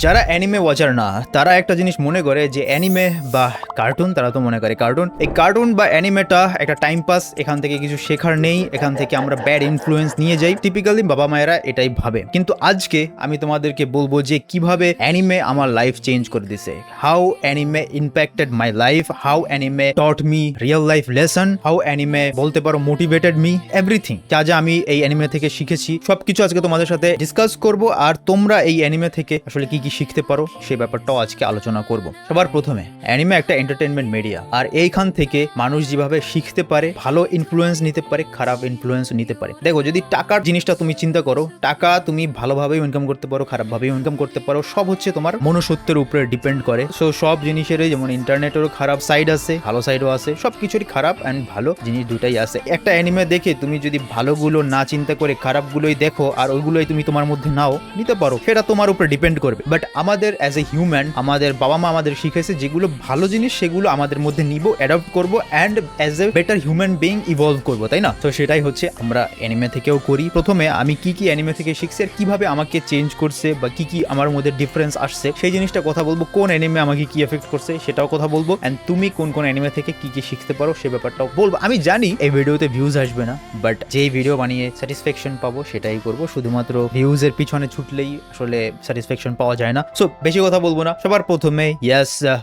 যারা anime watcher না তারা একটা জিনিস মনে করে যে অ্যানিমে বা কার্টুন, তারা তো মনে করে কার্টুন, এই কার্টুন বা অ্যানিমেটা একটা টাইম পাস, এখান থেকে কিছু শেখার নেই, এখান থেকে আমরা ব্যাড ইনফ্লুয়েন্স নিয়ে যাই। টিপিক্যালি বাবা মায়েরা এটাই ভাবে। কিন্তু আজকে আমি তোমাদেরকে বলবো যে কিভাবে অ্যানিমে আমার লাইফ চেঞ্জ করে দিছে, how anime impacted my life, how anime taught me real life lesson, how anime বলতে পারো মোটিভেটেড মি, এভরিথিং যা যা আমি এই অ্যানিমে থেকে শিখেছি সবকিছু আজকে তোমাদের সাথে ডিসকাস করব। আর তোমরা এই অ্যানিমে থেকে আসলে কি শিখতে পারো সেই ব্যাপারটাও আজকে আলোচনা করব। সবার প্রথমে অ্যানিমে একটা এন্টারটেনমেন্ট মিডিয়া, আর এইখান থেকে মানুষ যেভাবে শিখতে পারে, ভালো ইনফ্লুয়েন্স নিতে পারে, খারাপ ইনফ্লুয়েন্স নিতে পারে। দেখো, যদি টাকার জিনিসটা তুমি চিন্তা করো, টাকা তুমি ভালোভাবেও ইনকাম করতে পারো, খারাপভাবেও ইনকাম করতে পারো, সব হচ্ছে তোমার মনুষ্যত্বের উপরে ডিপেন্ড করে। সো সব জিনিসেরই, যেমন ইন্টারনেটেরও খারাপ সাইড আছে, ভালো সাইডও আছে, সব কিছুরই খারাপ অ্যান্ড ভালো জিনিস দুটাই আছে। একটা অ্যানিমে দেখে তুমি যদি ভালোগুলো না চিন্তা করে খারাপগুলোই দেখো আর ওইগুলোই তুমি তোমার মধ্যে নাও নিতে পারো, সেটা তোমার উপরে ডিপেন্ড করবে। বাট আমাদের অ্যাজ এ হিউম্যান, আমাদের বাবা মা আমাদের শিখেছে যেগুলো ভালো জিনিস সেগুলো আমাদের মধ্যে নিব, অ্যাডপ্ট করব and as a better human being evolve করবো, তাই না? তো সেটাই হচ্ছে আমরা অ্যানিমে থেকেও করি। প্রথমে আমি কি কি অ্যানিমে থেকে শিখছি আর কিভাবে আমাকে চেঞ্জ করছে বা কি কি আমার মধ্যে ডিফারেন্স আসছে সেই জিনিসটা কথা বলবো। কোন অ্যানিমে আমাকে কি এফেক্ট করছে সেটাও কথা বলবো, অ্যান্ড তুমি কোন কোন অ্যানিমে থেকে কি কি শিখতে পারো সে ব্যাপারটাও বলবো। আমি জানি এই ভিডিওতে ভিউজ আসবে না, বাট যেই ভিডিও বানিয়ে স্যাটিসফ্যাকশন পাবো সেটাই করবো। শুধুমাত্র ভিউজের পিছনে ছুটলেই আসলে স্যাটিসফ্যাকশন পাওয়া যায় না। সো বেশি কথা বলবো না। সবার প্রথমে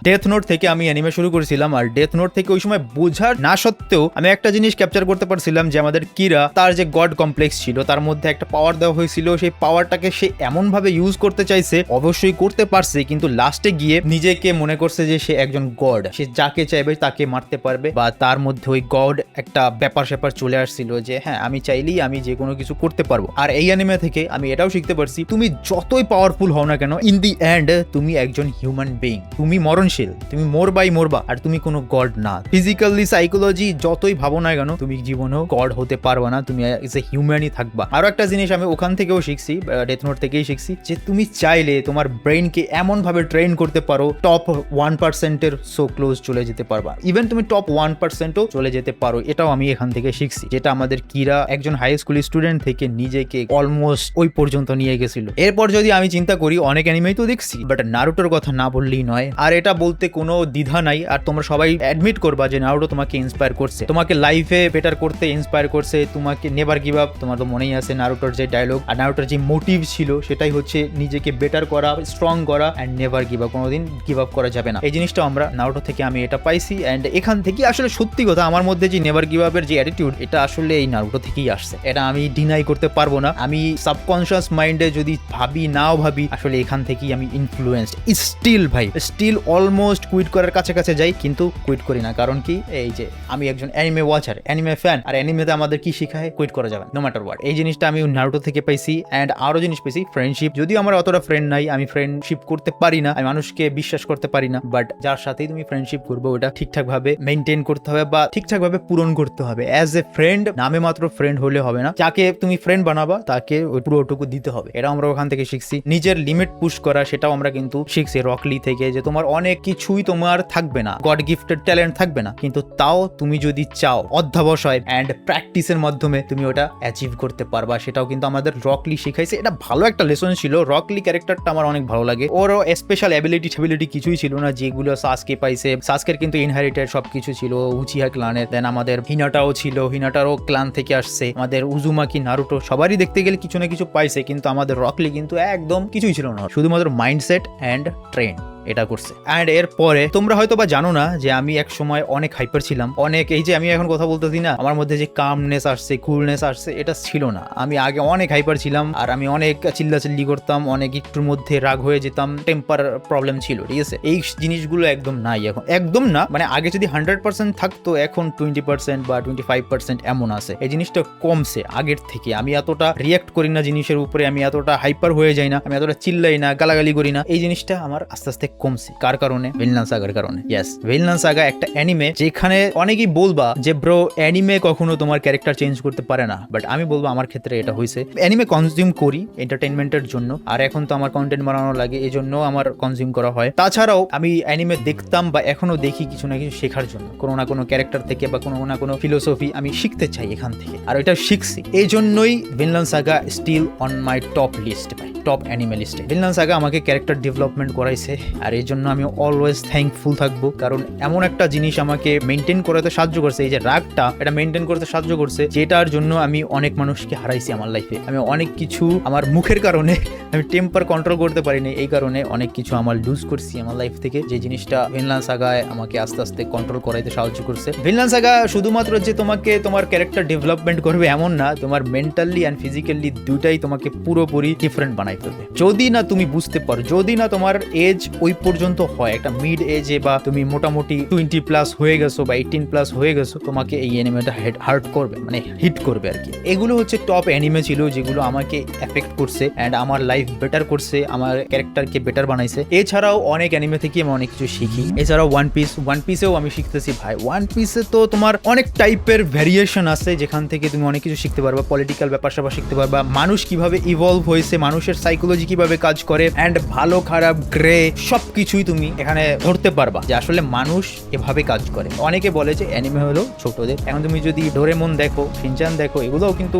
ডেথ নোট থেকে আমি অ্যানিমে শুরু করেছিলাম। আর ডেথ নোট থেকে ওই সময় বোঝার না সত্ত্বেও আমি একটা জিনিস ক্যাপচার করতে পারছিলাম যে আমাদের কিরা, তার যে গড কমপ্লেক্স ছিল, তার মধ্যে একটা পাওয়ার দেওয়া হয়েছিল, সেই পাওয়ারটাকে সে এমন ভাবে ইউজ করতে চাইছে, অবশ্যই করতে পারছে, কিন্তু লাস্টে গিয়ে নিজেকে মনে করছে যে সে একজন গড, সে যাকে চাইবে তাকে মারতে পারবে, বা তার মধ্যে ওই গড একটা ব্যাপার স্যাপার চলে আসছিল যে হ্যাঁ, আমি চাইলেই আমি যে কোনো কিছু করতে পারবো। আর এই অ্যানিমে থেকে আমি এটাও শিখতে পারছি, তুমি যতই পাওয়ারফুল হও না কেন, ইন দি এন্ড তুমি একজন হিউম্যান বিং, তুমি মরণশীল, তুমি মরবা, আর তুমি কোনো গড না। ফিজিক্যালি, সাইকোলজি যতই ভাবো না কেন, তুমি জীবনেও গড হতে পারবা না, তুমি এজ এ হিউম্যানই থাকবা। আরো একটা জিনিস আমি ওখান থেকেও শিখছি, ডেথ নোট থেকেই শিখছি, যে তুমি চাইলে তোমার ব্রেইনকে এমন ভাবে ট্রেন করতে পারো, টপ 1% এর সো ক্লোজ চলে যেতে পারবা, ইভেন তুমি টপ 1%ও চলে যেতে পারো। এটাও আমি এখান থেকে শিখছি, যেটা আমাদের কিরা একজন হাই স্কুল স্টুডেন্ট থেকে নিজেকে অলমোস্ট ওই পর্যন্ত নিয়ে গেছিল। এরপর যদি আমি চিন্তা করি, অনেক অ্যানিমেই তো দেখছি, বাট নারুটোর কথা না বললেই নয়। আর এটা বলতে কোনো দ্বিধা নাই, আর তোমরা সবাই অ্যাডমিট করবা যে নারুটো তোমাকে ইন্সপায়ার করছে, তোমাকে লাইফে বেটার করতে ইন্সপায়ার করছে, তোমাকে নেভার গিভ আপ। তোমার তো মনেই আছে নারুটোর যে ডায়লগ আর নারুটোর যে মোটিভ ছিল, সেটাই হচ্ছে নিজেকে বেটার করা, স্ট্রং করা অ্যান্ড নেভার গিভ আপ, কোনোদিন গিভ আপ করা যাবে না। এই জিনিসটা আমরা নারুটো থেকে আমি এটা পাইছি, অ্যান্ড এখান থেকে আসলে সত্যি কথা, আমার মধ্যে যে নেভার গিভ আপের যে অ্যাটিটিউড, এটা আসলে এই নারুটো থেকেই আসছে, এটা আমি ডিনাই করতে পারবো না। আমি সাবকনশিয়াস মাইন্ডে যদি ভাবি নাও ভাবি, আসলে এখান থেকেই আমি ইনফ্লুয়েন্সড। স্টিল অলমোস্ট কুইট করার কাছে যাই, কিন্তু কুইট করি না। কারণ কি, এই যে আমি একজন অ্যানিমে ওয়াচার, অ্যানিমে ফ্যান, আর অ্যানিমেতে আমাদের কি শেখায়, কুইট করা যাবে নো ম্যাটার হোয়াট। এই জিনিসটা আমি নারুটো থেকে পাইছি। অ্যান্ড আরো জিনিস পেয়েছি, ফ্রেন্ডশিপ। যদিও আমার অতটা ফ্রেন্ড নাই, আমি ফ্রেন্ডশিপ করতে পারি না, আমি মানুষকে বিশ্বাস করতে পারি না, বাট যার সাথেই তুমি ফ্রেন্ডশিপ করবে ওটা ঠিকঠাক ভাবে মেনটেন করতে হবে বা ঠিকঠাক ভাবে পূরণ করতে হবে। অ্যাজ এ ফ্রেন্ড, নামে মাত্র ফ্রেন্ড হলে হবে না, যাকে তুমি ফ্রেন্ড বানাবা তাকে ওই পুরোটুকু দিতে হবে। এটা আমরা ওখান থেকে শিখছি। নিজের লিমিট পুশ করা, সেটাও আমরা কিন্তু শিখছি রকলি থেকে, যে তোমার অনেক কিছুই তোমার থাকবে না, গড গিফটেড ট্যালেন্ট থাকবে না, কিন্তু তাও তুমি যদি চাও, অধ্যাবসায় অ্যান্ড প্র্যাকটিসের মাধ্যমে তুমি ওটা অ্যাচিভ করতে পারবা। সেটাও কিন্তু আমাদের রকলি শিখাইছে। এটা ভালো একটা লেসন ছিল। রকলি ক্যারেক্টারটা আমার অনেক ভালো লাগে। ওরও স্পেশাল অ্যাবিলিটি কিছুই ছিল না যেগুলো সাসকে পাইছে। সাসকের কিন্তু ইনহেরিটেড সবকিছু ছিল উচিহা ক্লানের। দেন আমাদের হিনাটাও ছিল, হিনাটারও ক্লান থেকে আসছে। আমাদের উজুমাকি, নারুটো সবারই দেখতে গেলে কিছু না কিছু পাইছে, কিন্তু আমাদের রকলি কিন্তু একদম কিছুই ছিল না, শুধুমাত্র মাইন্ডসেট অ্যান্ড ট্রেন এটা করছে। অ্যান্ড এরপরে তোমরা হয়তো বা জানো না যে আমি এক সময় অনেক হাইপার ছিলাম, অনেক, এই যে আমি এখন কথা বলতেছি না, আমার মধ্যে যে কামনেস আসছে, কুলনেস আসছে, এটা ছিল না। আমি আগে অনেক হাইপার ছিলাম, আর আমি অনেক চিল্লাচিল্লি করতাম, অনেক একটুর মধ্যে রাগ হয়ে যেতাম, টেম্পার প্রবলেম ছিল, ঠিক আছে? এই জিনিসগুলো একদম নাই এখন, একদম না। মানে আগে যদি 100% থাকতো, এখন 20% বা 25% এমন আছে। এই জিনিসটা কমছে আগের থেকে। আমি এতটা রিয়াক্ট করি না জিনিসের উপরে, আমি এতটা হাইপার হয়ে যাই না, আমি এতটা চিল্লাই না, গালাগালি করি না। এই জিনিসটা আমার আস্তে আস্তে কমছে। কার কারণে? ভিনল্যান্ড সাগার কারণে। ইয়েস, ভিনল্যান্ড সাগা একটা অ্যানিমে যেখানে অনেকেই বলবা যে ব্রো অ্যানিমে কখনো তোমার ক্যারেক্টার চেঞ্জ করতে পারে না, বাট আমি বলবো আমার ক্ষেত্রে এটা হয়েছে। অ্যানিমে কনজিউম করি এন্টারটেইনমেন্টের জন্য, আর এখন তো আমার কন্টেন্ট বানানো লাগে, এই জন্য আমার কনজিউম করা হয়। তাছাড়াও আমি অ্যানিমে দেখতাম বা এখনো দেখি কিছু না কিছু শেখার জন্য, কোনো না কোনো ক্যারেক্টার থেকে বা কোনো না কোনো ফিলোসফি আমি শিখতে চাই এখান থেকে, আর এটা শিখছি। এই জন্যই Vinland Saga still on my top list ভাই, টপ অ্যানিমে লিস্টে। ভিনল্যান্ড সাগা আমাকে ক্যারেক্টার ডেভেলপমেন্ট করাইছে, আর এই জন্য আমি অলওয়েজ থ্যাঙ্কফুল থাকবো, কারণ এমন একটা জিনিস আমাকে মেনটেন করতে সাহায্য করছে, এই যে রাগটা এটা মেনটেন করতে সাহায্য করছে, যেটার জন্য আমি অনেক মানুষকে হারাইছি আমার লাইফে। আমি অনেক কিছু আমার মুখের কারণে আমি টেম্পার কন্ট্রোল করতে পারিনি, এই কারণে অনেক কিছু আমার লুজ করছি আমার লাইফ থেকে, যে জিনিসটা ভিনল্যান্ড সাগায় আমাকে আস্তে আস্তে কন্ট্রোল করাইতে সাহায্য করছে। ভিনল্যান্ড সাগা শুধুমাত্র যে তোমাকে তোমার ক্যারেক্টার ডেভেলপমেন্ট করবে এমন না, তোমার মেন্টালি অ্যান্ড ফিজিক্যালি দুটাই তোমাকে পুরোপুরি ডিফারেন্ট বানাই ফেলবে, যদি না তুমি বুঝতে পারো, যদি না তোমার এজ ওই পর্যন্ত হয়, একটা মিড এজে বা তুমি মোটামুটি 20+ হয়ে গেছো বা 18+ হয়ে গেছো, তোমাকে এই অ্যানিমেটা হার্ট করবে, মানে হিট করবে আর কি। এগুলো হচ্ছে টপ অ্যানিমে ছিল যেগুলো আমাকে এফেক্ট করছে অ্যান্ড আমার লাইফ বেটার করছে, আমার ক্যারেক্টারকে বেটার বানাইছে। এছাড়াও অনেক অ্যানিমে থেকে আমি অনেক কিছু শিখি। এছাড়াও ওয়ান পিসেও আমি শিখতেছি ভাই। ওয়ান পিসে তো তোমার অনেক টাইপের ভ্যারিয়েশন আছে, যেখান থেকে তুমি অনেক কিছু শিখতে পারবা, পলিটিক্যাল ব্যাপার স্যাপার শিখতে পারবা, মানুষ কিভাবে ইভলভ হয়েছে, মানুষের সাইকোলজি কিভাবে কাজ করে, অ্যান্ড ভালো খারাপ গ্রে সবকিছুই তুমি এখানে ধরতে পারবা যে আসলে মানুষ এভাবে কাজ করে। অনেকে বলে যে অ্যানিমে হলো ছোটদের, এখন তুমি যদি ডোরেমন দেখো, শিনচান দেখো, এগুলোও কিন্তু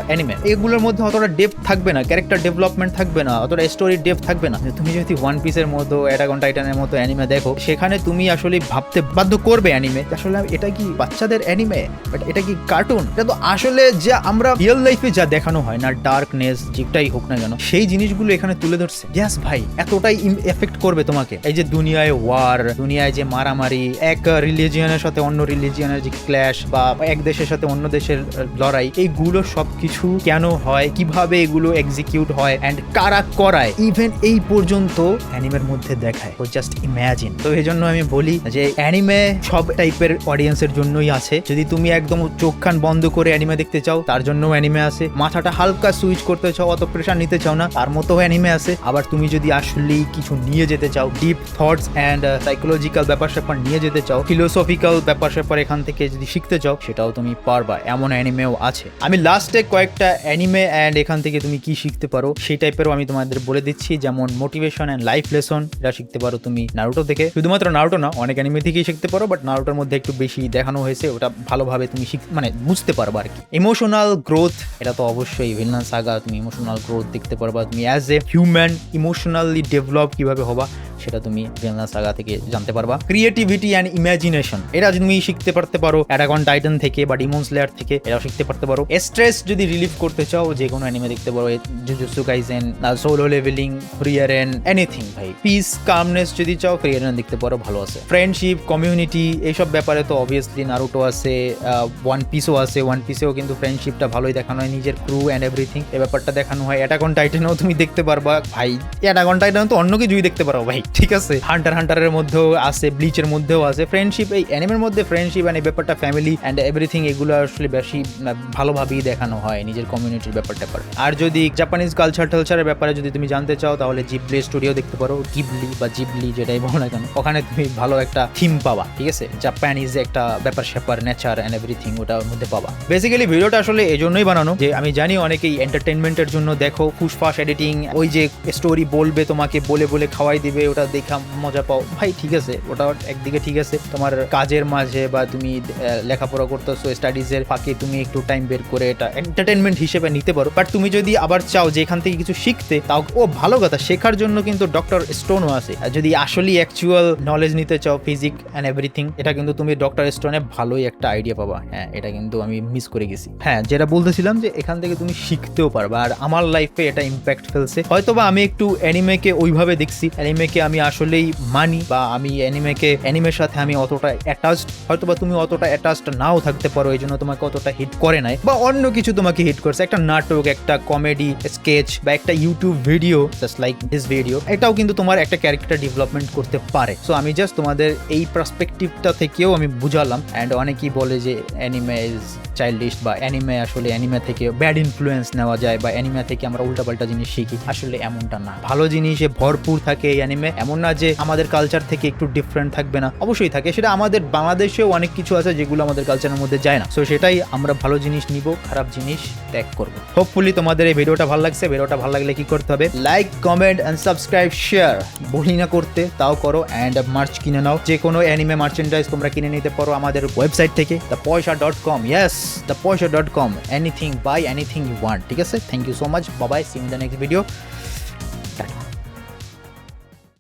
অ্যানিমে, এগুলোর মধ্যে অতটা ডেপথ থাকবে না, ক্যারেক্টার ডেভেলপমেন্ট থাকবে না, অতটা স্টোরি ডেপথ থাকবে না। তুমি যদি ওয়ান পিসের মতো, অ্যাটাক অন টাইটানের মতো অ্যানিমে দেখো, সেখানে তুমি আসলে ভাবতে বাধ্য করবে অ্যানিমে, আসলে এটা কি বাচ্চাদের অ্যানিমে, বাট এটা কি কার্টুন? এটা তো আসলে যা আমরা রিয়েল লাইফে যা দেখানো হয় না, ডার্কনেস যেটাই হোক না কেন, সেই জিনিসগুলো এখানে তুলে ধরছে। ইয়েস ভাই, এতটাই এফেক্ট করবে তোমাকে। এই যে দুনিয়ায় ওয়ার, দুনিয়ায় যে মারামারি, এক রিলিজিয়নের সাথে অন্য রিলিজিয়নের যে ক্ল্যাশ, বা এক দেশের সাথে অন্য দেশের লড়াই, এইগুলো সবকিছু কেন হয়, কিভাবে এগুলো এক্সিকিউট হয়, এন্ড কারা করায়, ইভেন এই পর্যন্ত অ্যানিমের মধ্যে দেখায়। তো জাস্ট ইমাজিন। তো এই জন্য আমি বলি যে অ্যানিমে সব টাইপের অডিয়েন্সের জন্যই আছে। যদি তুমি একদম চোখ কান বন্ধ করে অ্যানিমে দেখতে চাও, তার জন্য অ্যানিমে আছে। মাথাটা হালকা সুইচ করতে চাও, অত প্রেশার নিতে চাও না, তার মতো অ্যানিমে আছে। আবার তুমি যদি আসলে কিছু নিয়ে যেতে চাও, ডিপ থটস অ্যান্ড সাইকোলজিক্যাল ব্যাপার স্যাপার নিয়ে যেতে চাও, ফিলোসফিক্যাল ব্যাপার স্যাপার এখান থেকে যদি শিখতে চাও, সেটাও তুমি পারবা, এমন অ্যানিমেও আছে। আমি লাস্টে কয়েকটা অ্যানিমে অ্যান্ড এখান থেকে তুমি কি শিখতে পারো সেই টাইপেরও আমি তোমাদের বলে দিচ্ছি, যেমন মোটিভেশন অ্যান্ড লাইফ লেসন, এটা শিখতে পারো তুমি নারুটো থেকে। শুধুমাত্র নারুটো না, অনেক অ্যানিমে থেকেই শিখতে পারো, বাট নারুটোর মধ্যে একটু বেশি দেখানো হয়েছে, ওটা ভালোভাবে তুমি মানে বুঝতে পারবা আর কি। ইমোশনাল গ্রোথ, এটা তো অবশ্যই ভিনল্যান্ড সাগা, তুমি ইমোশনাল গ্রোথ দেখতে পারবা, তুমি as a human emotionally develop কিভাবে হবা সেটা তুমি ভিনল্যান্ড সাগা থেকে জানতে পারবা। ক্রিয়েটিভিটি অ্যান্ড ইমাজিনেশন, এটা তুমি শিখতে পারতে পারো অ্যাটাক অন টাইটান থেকে বা ডিমন স্লেয়ার থেকে, এটাও শিখতে পারতে পারো। স্ট্রেস যদি রিলিভ করতে চাও, যে কোনো অ্যানিমে দেখতে পারো, jujutsu Kaisen, solo leveling, ফ্রিয়ারেন, anything ভাই। পিস কামনেস যদি চাও, ফ্রিয়ারেন দেখতে পারো, ভালো আছে। ফ্রেন্ডশিপ, কমিউনিটি, এইসব ব্যাপারে তো অবভিয়াসলি নারুটো আছে, ওয়ান পিসও আছে। ওয়ান পিসেও কিন্তু ফ্রেন্ডশিপটা ভালোই দেখানো হয়, নিজের ক্রু অ্যান্ড এভরিথিং, এই ব্যাপারটা দেখানো হয়। অ্যাটাক অন টাইটানেও তুমি দেখতে পারবা ভাই, অ্যাটাক অন টাইটান তো অন্য কিছুই দেখতে পারো ভাই, ঠিক আছে। হান্টারের মধ্যেও আছে, ব্লিচের মধ্যেও আছে ফ্রেন্ডশিপ। এই অ্যানিমের মধ্যে ফ্রেন্ডশিপ অ্যান্ড এই ব্যাপারটা, ফ্যামিলি অ্যান্ড এভরিথিং, এগুলো আসলে বেশি ভালোভাবেই দেখানো হয়, নিজের কমিউনিটির ব্যাপারটা পারে। আর যদি জাপানিজ কালচারের ব্যাপারে যদি তুমি জানতে চাও, তাহলে জিবলি স্টুডিও দেখতে পারো, গিবলি বা জিবলি যেটাই বলো না কেন, ওখানে তুমি ভালো একটা থিম পাবা, ঠিক আছে। জাপানিজ একটা ব্যাপার স্যাপার, নেচার অ্যান্ড এভরিথিং, ওটার মধ্যে পাবা। বেসিক্যালি ভিডিওটা আসলে এই জন্যই বানানো যে আমি জানি অনেকেই এন্টারটেনমেন্টের জন্য দেখো, ফুসফাস এডিটিং, ওই যে স্টোরি বলবে তোমাকে, বলে বলে খাওয়াই দিবে, ওটা দেখা মজা পাও ভাই, ঠিক আছে, ওটা একদিকে ঠিক আছে। তোমার কাজের মাঝে বা তুমি লেখাপড়া করতেছো, স্টাডিজের ফাঁকে তুমি একটু টাইম বের করে এটা এন্টারটেনমেন্ট হিসেবে নিতে পারো। বাট তুমি যদি আবার চাও যে এখান থেকে কিছু শিখতে, তাও ও ভালো কথা, শেখার জন্য কিন্তু ডক্টর স্টোনও আছে। আর যদি আসলে অ্যাকচুয়াল নলেজ নিতে চাও, ফিজিক অ্যান্ড এভরিথিং, এটা কিন্তু তুমি ডক্টর স্টোনে ভালোই একটা আইডিয়া পাবা। হ্যাঁ, এটা কিন্তু আমি মিস করে গেছি। হ্যাঁ, যেটা বলতেছিলাম যে এখান থেকে তুমি শিখতেও পারবা, আর আমার লাইফে এটা ইম্প্যাক্ট ফেলছে। হয়তোবা আমি একটু অ্যানিমেকে ওইভাবে দেখছি, অ্যানিমেকে আমি আসলেই মানি, বা আমি অ্যানিমের সাথে আমি অতটা অ্যাটাচড, হয়তোবা তুমি অতটা অ্যাটাচড নাও থাকতে পারো, এই জন্য তোমাকে অতটা হিট করে নাই, বা অন্য কিছু তোমাকে হিট করছে, একটা নাটক, একটা কমেডি স্কেচ, বা একটা YouTube video just like this video, এটাও কিন্তু তোমার একটা ক্যারেক্টার ডেভেলপমেন্ট করতে পারে। সো আমি জাস্ট তোমাদের এই পার্সপেক্টিভটা থেকেও আমি বুঝালাম। অ্যান্ড অনেকেই বলে যে অ্যানিমে ইজ চাইল্ডিশ, বা অ্যানিমে আসলে অ্যানিমে থেকে ব্যাড ইনফ্লুয়েন্স নেওয়া যায়, বা অ্যানিমে থেকে আমরা উল্টাপাল্টা জিনিস শিখি। আসলে এমনটা না, ভালো জিনিসে ভরপুর থাকে এই অ্যানিমে, এমন না যে আমাদের কালচার থেকে একটু ডিফারেন্ট থাকবে না, অবশ্যই থাকে। সেটা আমাদের বাংলাদেশেও অনেক কিছু আছে যেগুলো আমাদের কালচারের মধ্যে যায় না। সো সেটাই আমরা ভালো জিনিস নিব, খারাপ জিনিস ত্যাগ করব। হোপফুলি তোমাদের এই ভিডিওটা ভালো লাগছে। ভিডিওটা ভালো লাগলে কি করতে হবে? Like, comment and subscribe, share. বলি না করতে, তাও করো। অ্যান্ড মার্চ কিনে নাও, যে কোনো অ্যানিমে মার্চেন্ডাইজ তোমরা কিনে নিতে পারো আমাদের ওয়েবসাইট থেকে, thepoisha.com। Yes, thepoisha.com। Anything, by anything you want, ঠিক আছে? Thank you so much, bye bye, see you in the next video.